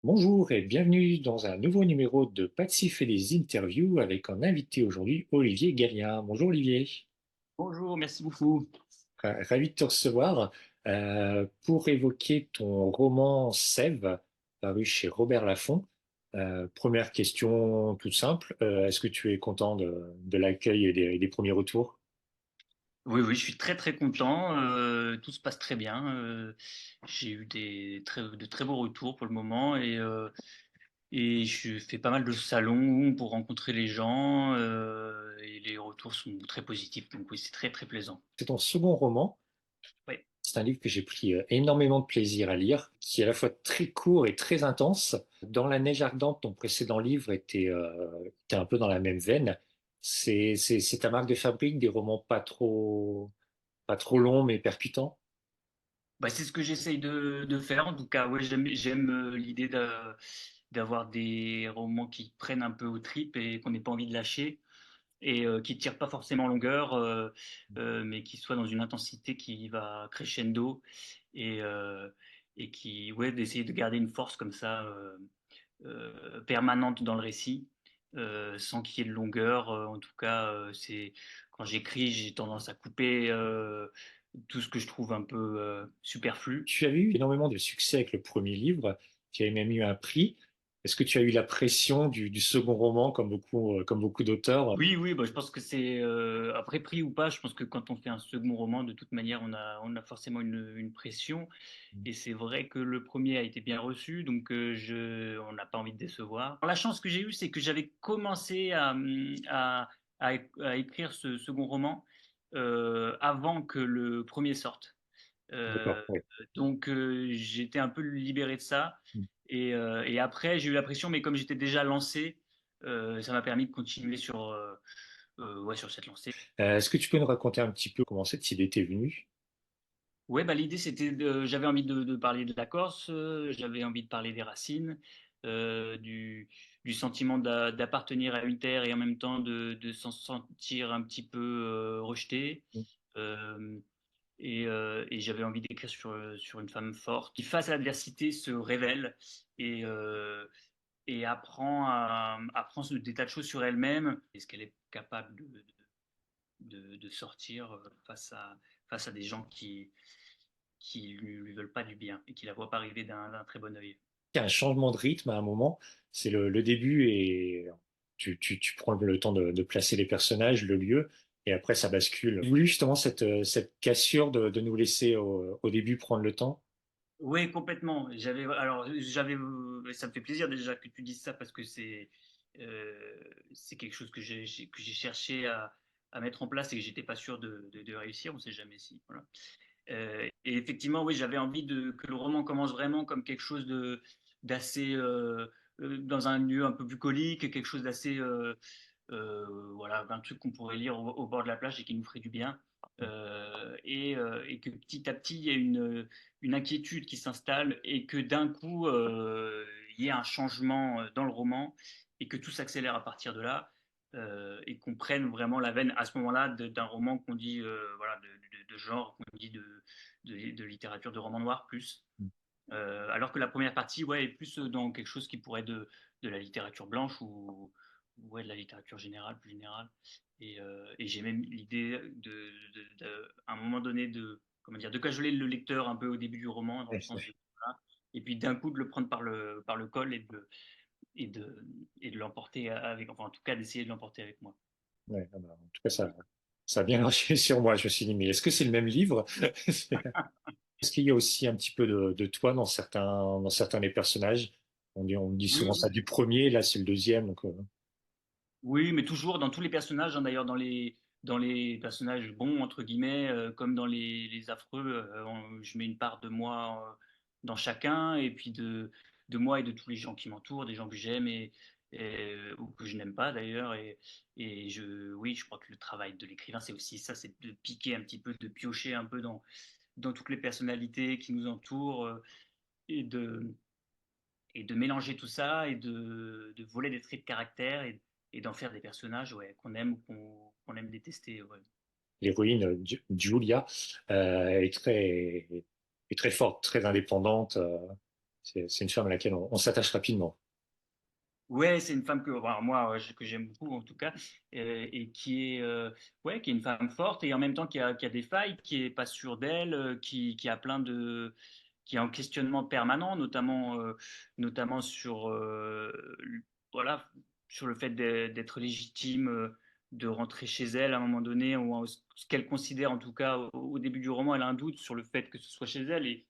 Bonjour et bienvenue dans un nouveau numéro de Patsy fait des interviews avec un invité aujourd'hui, Olivier Gallien. Bonjour Olivier. Bonjour, merci beaucoup. Ravi de te recevoir pour évoquer ton roman Sève, paru chez Robert Laffont. Première question toute simple, est-ce que tu es content de l'accueil et des premiers retours? Oui, oui, je suis très très content. Tout se passe très bien. J'ai eu de très beaux retours pour le moment et je fais pas mal de salons pour rencontrer les gens et les retours sont très positifs. Donc oui, c'est très très plaisant. C'est ton second roman. Ouais. C'est un livre que j'ai pris énormément de plaisir à lire, qui est à la fois très court et très intense. Dans La Neige ardente, ton précédent livre était un peu dans la même veine. C'est ta marque de fabrique, des romans pas trop longs mais percutants. Bah, c'est ce que j'essaye de faire. En tout cas, ouais, j'aime l'idée d'avoir des romans qui prennent un peu aux tripes et qu'on n'ait pas envie de lâcher. Et qui tire pas forcément en longueur, mais qui soit dans une intensité qui va crescendo et, euh, et qui, ouais, d'essayer de garder une force comme ça permanente dans le récit, sans qu'il y ait de longueur. En tout cas, c'est quand j'écris, j'ai tendance à couper tout ce que je trouve un peu superflu. Tu avais eu énormément de succès avec le premier livre, qui avait même eu un prix. Est-ce que tu as eu la pression du second roman, comme beaucoup d'auteurs? Oui, oui, bah, je pense que c'est après prix ou pas. Je pense que quand on fait un second roman, de toute manière, on a forcément une pression. Et c'est vrai que le premier a été bien reçu, donc on n'a pas envie de décevoir. Alors, la chance que j'ai eue, c'est que j'avais commencé à écrire ce second roman avant que le premier sorte. D'accord, Euh, oui. donc j'étais un peu libéré de ça. Et après, j'ai eu la pression, mais comme j'étais déjà lancé, ça m'a permis de continuer ouais, sur cette lancée. Est-ce que tu peux nous raconter un petit peu comment cette idée t'est venue? Ouais, bah, l'idée c'était j'avais envie de parler de la Corse, j'avais envie de parler des racines, euh, du, du sentiment d'appartenir à une terre et en même temps de s'en sentir un petit peu rejeté. Euh, et j'avais envie d'écrire sur une femme forte qui, face à l'adversité, se révèle et, euh, et apprend des tas de choses sur elle-même et ce qu'elle est capable de sortir face à des gens qui lui veulent pas du bien et qui la voient pas arriver d'un très bon œil. Il y a un changement de rythme à un moment. C'est le début et tu prends le temps de placer les personnages, le lieu, et après ça bascule. J'ai voulu justement cette cassure de nous laisser au début prendre le temps. Oui, complètement. Ça me fait plaisir déjà que tu dises ça parce que c'est quelque chose que j'ai cherché à mettre en place et que j'étais pas sûr de réussir. On sait jamais si. Voilà. Et effectivement, oui, j'avais envie que le roman commence vraiment comme quelque chose d'assez dans un lieu un peu bucolique, quelque chose d'assez voilà, un truc qu'on pourrait lire au bord de la plage et qui nous ferait du bien. Et que petit à petit, il y a une inquiétude qui s'installe et que d'un coup, il y ait un changement dans le roman et que tout s'accélère à partir de là et qu'on prenne vraiment la veine à ce moment-là d'un roman qu'on dit voilà, de genre, qu'on dit de littérature de roman noir plus. Alors que la première partie ouais, est plus dans quelque chose qui pourrait être de la littérature blanche ou ouais, de la littérature générale, plus générale. Et j'ai même l'idée à un moment donné comment dire, de cajoler le lecteur un peu au début du roman, dans le sens de, voilà, et puis d'un coup de le prendre par le col et de, et de l'emporter avec, enfin en tout cas d'essayer de l'emporter avec moi. Ouais, ah bah, en tout cas, ça a bien marché sur moi. Je me suis dit, mais est-ce que c'est le même livre? Est-ce qu'il y a aussi un petit peu de toi dans certains des personnages? On dit souvent ça Oui, du premier, là c'est le deuxième. oui, mais toujours dans tous les personnages, hein, d'ailleurs dans les personnages bons, entre guillemets, comme dans les affreux, je mets une part de moi dans chacun, et puis de moi et de tous les gens qui m'entourent, des gens que j'aime ou que je n'aime pas d'ailleurs. Oui, je crois que le travail de l'écrivain, c'est aussi ça, c'est de piquer un petit peu, de piocher un peu dans toutes les personnalités qui nous entourent et de mélanger tout ça et de voler des traits de caractère et d'en faire des personnages ouais, qu'on aime ou qu'on aime détester. Ouais. L'héroïne, Julia, est très forte, très indépendante. C'est une femme à laquelle on s'attache rapidement. Ouais, c'est une femme que enfin, moi que j'aime beaucoup en tout cas, et qui est ouais, qui est une femme forte et en même temps qui a des failles, qui est pas sûre d'elle, qui a plein de qui est en questionnement permanent, notamment sur voilà sur le fait d'être légitime, de rentrer chez elle à un moment donné, ou ce qu'elle considère en tout cas au début du roman, elle a un doute sur le fait que ce soit chez elle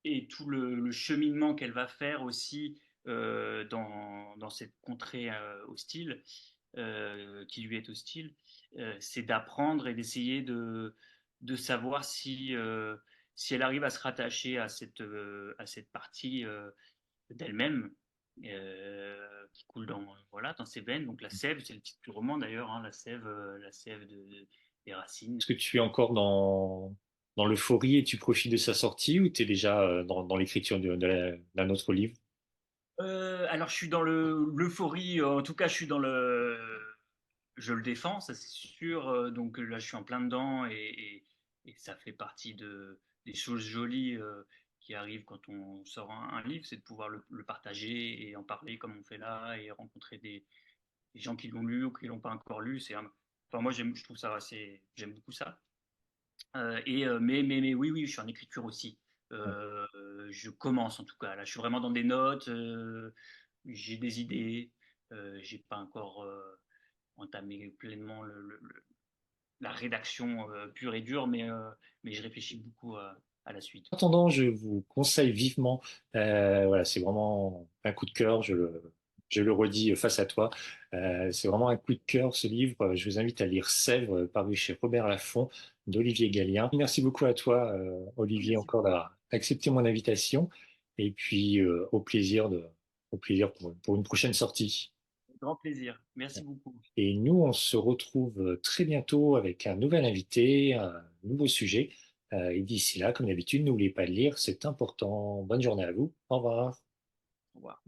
et tout le cheminement qu'elle va faire aussi dans cette contrée hostile, qui lui est hostile, c'est d'apprendre et d'essayer de savoir si elle arrive à se rattacher à cette partie d'elle-même qui coule voilà, dans ses veines. Donc la sève, c'est le titre du roman d'ailleurs, hein, la sève des racines. Est-ce que tu es encore dans l'euphorie et tu profites de sa sortie ou tu es déjà dans l'écriture d'un autre livre? Alors, je suis dans l'euphorie, en tout cas, je suis dans je le défends, ça c'est sûr. Donc là, je suis en plein dedans et ça fait partie des choses jolies qui arrivent quand on sort un livre, c'est de pouvoir le partager et en parler comme on fait là et rencontrer des gens qui l'ont lu ou qui l'ont pas encore lu. Enfin, moi, je trouve ça j'aime beaucoup ça. Mais oui, oui, je suis en écriture aussi. Euh, je commence en tout cas. Là, je suis vraiment dans des notes. J'ai des idées. J'ai pas encore entamé pleinement la rédaction pure et dure, mais je réfléchis beaucoup à la suite. En attendant, je vous conseille vivement, voilà, c'est vraiment un coup de cœur, je le redis face à toi, c'est vraiment un coup de cœur ce livre. Je vous invite à lire Sèvres, paru chez Robert Laffont d'Olivier Gallien. Merci beaucoup à toi, Olivier, Merci encore beaucoup. d'avoir accepté mon invitation, et puis au plaisir pour une prochaine sortie. Grand plaisir. Merci beaucoup. Et nous, on se retrouve très bientôt avec un nouvel invité, un nouveau sujet. Et d'ici là, comme d'habitude, n'oubliez pas de lire, c'est important. Bonne journée à vous. Au revoir. Au revoir.